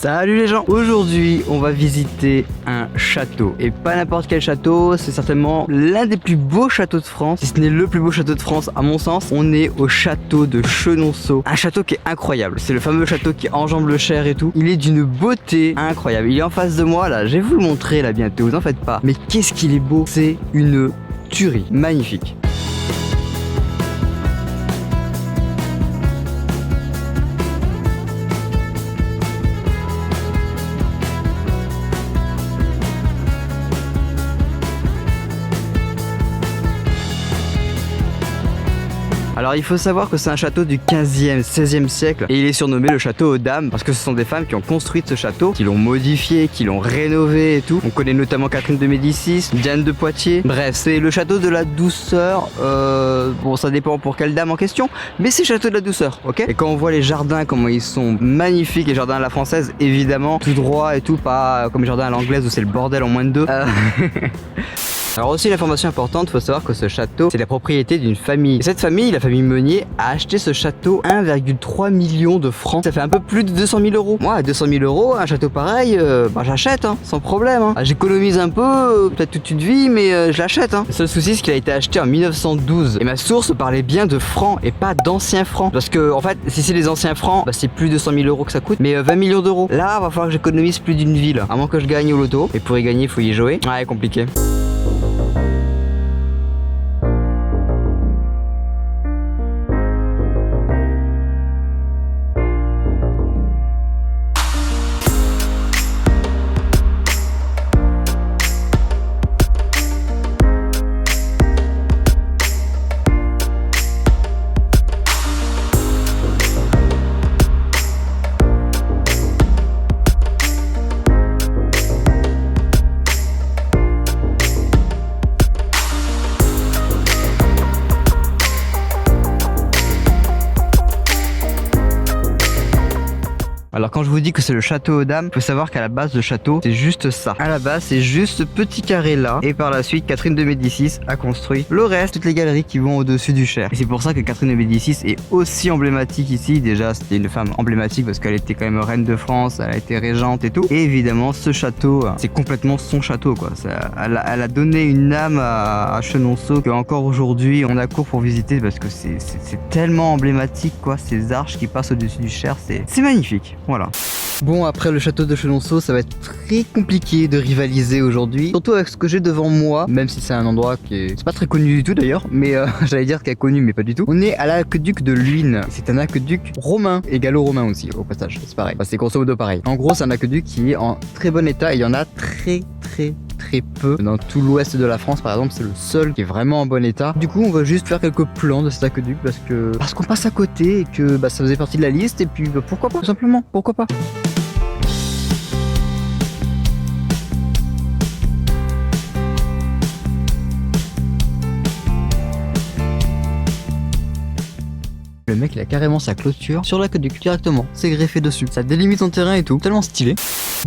Salut les gens. Aujourd'hui on va visiter un château. Et pas n'importe quel château, c'est certainement l'un des plus beaux châteaux de France. Si ce n'est le plus beau château de France à mon sens. On est au château de Chenonceau. Un château qui est incroyable. C'est le fameux château qui enjambe le Cher et tout. Il est d'une beauté incroyable. Il est en face de moi là, je vais vous le montrer là bientôt, vous en faites pas. Mais qu'est-ce qu'il est beau. C'est une tuerie. Magnifique. Alors il faut savoir que c'est un château du 15e, 16e siècle et il est surnommé le château aux dames parce que ce sont des femmes qui ont construit ce château, qui l'ont modifié, qui l'ont rénové et tout. On connaît notamment Catherine de Médicis, Diane de Poitiers. Bref, c'est le château de la douceur. Bon, ça dépend pour quelle dame en question, mais c'est château de la douceur, ok. Et quand on voit les jardins, comment ils sont magnifiques, les jardins à la française, évidemment, tout droit et tout, pas comme les jardins à l'anglaise où c'est le bordel en moins de deux. Alors aussi l'information importante, il faut savoir que ce château c'est la propriété d'une famille. Et cette famille, la famille Meunier, a acheté ce château 1,3 million de francs. Ça fait un peu plus de 200 000 euros. Moi à 200 000 euros, un château pareil, j'achète sans problème. J'économise un peu, peut-être toute une vie, mais je l'achète. Le seul souci c'est qu'il a été acheté en 1912. Et ma source parlait bien de francs et pas d'anciens francs. Parce que en fait, si c'est les anciens francs, c'est plus de 200 000 euros que ça coûte, mais 20 millions d'euros. Là, va falloir que j'économise plus d'une vie là. À moins que je gagne au loto. Et pour y gagner, il faut y jouer. Ouais, compliqué. Alors quand je vous dis que c'est le château aux dames, faut savoir qu'à la base le château c'est juste ça. À la base c'est juste ce petit carré là. Et par la suite Catherine de Médicis a construit le reste, toutes les galeries qui vont au-dessus du Cher. Et c'est pour ça que Catherine de Médicis est aussi emblématique ici. Déjà c'était une femme emblématique parce qu'elle était quand même reine de France, elle a été régente et tout. Et évidemment ce château, c'est complètement son château quoi. Elle a donné une âme à Chenonceau qu'encore aujourd'hui on a court pour visiter parce que c'est tellement emblématique quoi. Ces arches qui passent au-dessus du Cher, c'est magnifique. Voilà. Bon, après le château de Chenonceau, ça va être très compliqué de rivaliser aujourd'hui. Surtout avec ce que j'ai devant moi, même si c'est un endroit qui est... C'est pas très connu du tout d'ailleurs, mais j'allais dire qu'il est connu, mais pas du tout. On est à l'aqueduc de Luynes. C'est un aqueduc romain et gallo-romain aussi, au passage. C'est pareil. C'est grosso modo pareil. En gros, c'est un aqueduc qui est en très bon état et il y en a très peu. Dans tout l'ouest de la France, par exemple, c'est le seul qui est vraiment en bon état. Du coup, on va juste faire quelques plans de cet aqueduc parce qu'on passe à côté et que ça faisait partie de la liste et puis pourquoi pas, tout simplement, pourquoi pas. Le mec il a carrément sa clôture sur l'aqueduc directement, c'est greffé dessus, ça délimite son terrain et tout, tellement stylé.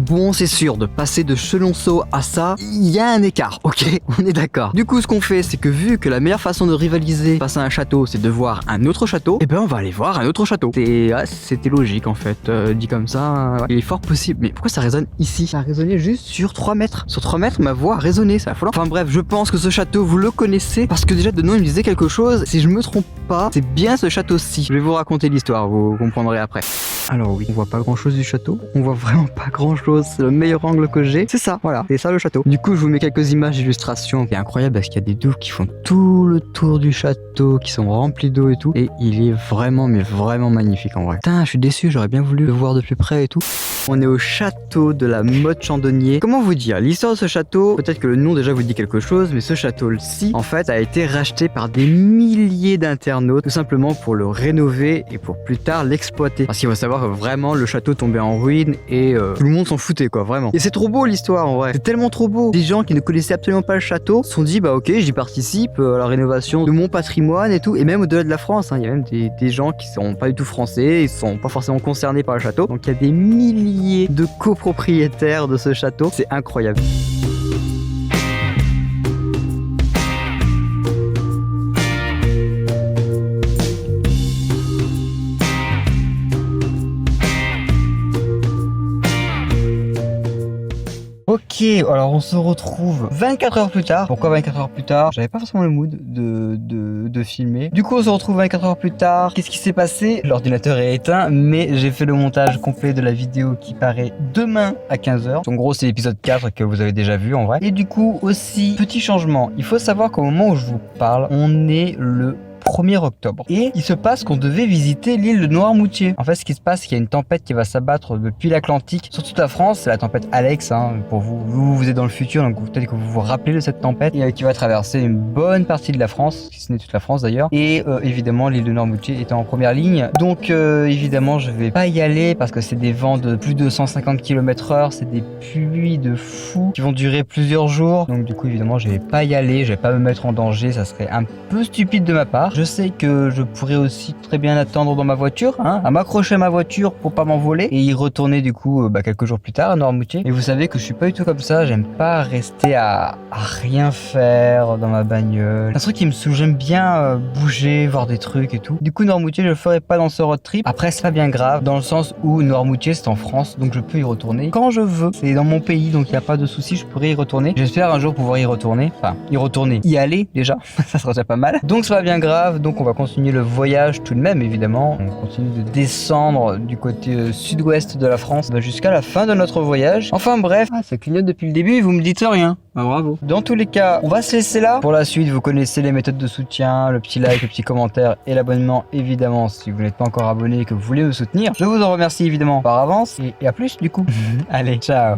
Bon, c'est sûr, de passer de Chenonceau à ça, il y a un écart, ok, on est d'accord. Du coup ce qu'on fait c'est que vu que la meilleure façon de rivaliser face à un château c'est de voir un autre château, et ben on va aller voir un autre château. C'était logique en fait, dit comme ça, il est fort possible. Mais pourquoi ça résonne ici? Ça a résonné juste sur 3 mètres. Sur 3 mètres ma voix a résonné, c'est affolant. Enfin bref, je pense que ce château vous le connaissez parce que déjà de nom il me disait quelque chose, si je me trompe pas, c'est bien ce château-ci. Je vais vous raconter l'histoire, vous comprendrez après. Alors oui, on voit pas grand chose du château, on voit vraiment pas grand chose, c'est le meilleur angle que j'ai, c'est ça, voilà, c'est ça le château. Du coup je vous mets quelques images d'illustration, c'est incroyable parce qu'il y a des douves qui font tout le tour du château, qui sont remplis d'eau et tout, et il est vraiment, mais vraiment magnifique en vrai. Putain, je suis déçu, j'aurais bien voulu le voir de plus près et tout. On est au château de la Motte-Chandonnier. Comment vous dire, l'histoire de ce château, peut-être que le nom déjà vous dit quelque chose, mais ce château-ci, en fait, a été racheté par des milliers d'internautes, tout simplement pour le rénover et pour plus tard l'exploiter. Parce qu'il faut savoir que vraiment le château tombait en ruine et tout le monde s'en foutait quoi, vraiment. Et c'est trop beau l'histoire en vrai, c'est tellement trop beau. Des gens qui ne connaissaient absolument pas le château se sont dit bah ok, j'y participe à la rénovation de mon patrimoine et tout. Et même au-delà de la France, il y a même des gens qui sont pas du tout français, ils sont pas forcément concernés par le château. Donc il y a des milliers de copropriétaires de ce château, c'est incroyable. Ok, alors on se retrouve 24 heures plus tard. Pourquoi 24 heures plus tard? J'avais pas forcément le mood de filmer. Du coup, on se retrouve 24 heures plus tard. Qu'est-ce qui s'est passé? L'ordinateur est éteint, mais j'ai fait le montage complet de la vidéo qui paraît demain à 15h. En gros, c'est l'épisode 4 que vous avez déjà vu en vrai. Et du coup, aussi, petit changement. Il faut savoir qu'au moment où je vous parle, on est le 1er octobre. Et il se passe qu'on devait visiter l'île de Noirmoutier. En fait, ce qui se passe, c'est qu'il y a une tempête qui va s'abattre depuis l'Atlantique sur toute la France. C'est la tempête Alex, hein, pour vous. Vous êtes dans le futur, donc peut-être que vous vous rappelez de cette tempête et qui va traverser une bonne partie de la France, si ce n'est toute la France d'ailleurs. Et évidemment, l'île de Noirmoutier était en première ligne. Donc évidemment, je vais pas y aller parce que c'est des vents de plus de 150 km/h. C'est des pluies de fou qui vont durer plusieurs jours. Donc du coup, évidemment, je vais pas y aller. Je vais pas me mettre en danger. Ça serait un peu stupide de ma part. Je sais que je pourrais aussi très bien attendre dans ma voiture, hein, à m'accrocher à ma voiture pour pas m'envoler et y retourner du coup quelques jours plus tard à Noirmoutier. Et vous savez que je suis pas du tout comme ça, j'aime pas rester à rien faire dans ma bagnole. C'est un truc qui me saoule, j'aime bien bouger, voir des trucs et tout. Du coup Noirmoutier je le ferai pas dans ce road trip. Après c'est pas bien grave dans le sens où Noirmoutier c'est en France donc je peux y retourner quand je veux. C'est dans mon pays donc il y a pas de souci, je pourrais y retourner. J'espère un jour pouvoir y retourner, enfin y aller déjà, ça serait déjà pas mal. Donc c'est pas bien grave. Donc on va continuer le voyage tout de même évidemment. On continue de descendre du côté sud-ouest de la France jusqu'à la fin de notre voyage. Enfin bref, ça clignote depuis le début et vous me dites rien. Bah, bravo. Dans tous les cas, on va se laisser là. Pour la suite, vous connaissez les méthodes de soutien, le petit like, le petit commentaire et l'abonnement évidemment si vous n'êtes pas encore abonné et que vous voulez me soutenir. Je vous en remercie évidemment par avance et à plus du coup. Allez, ciao.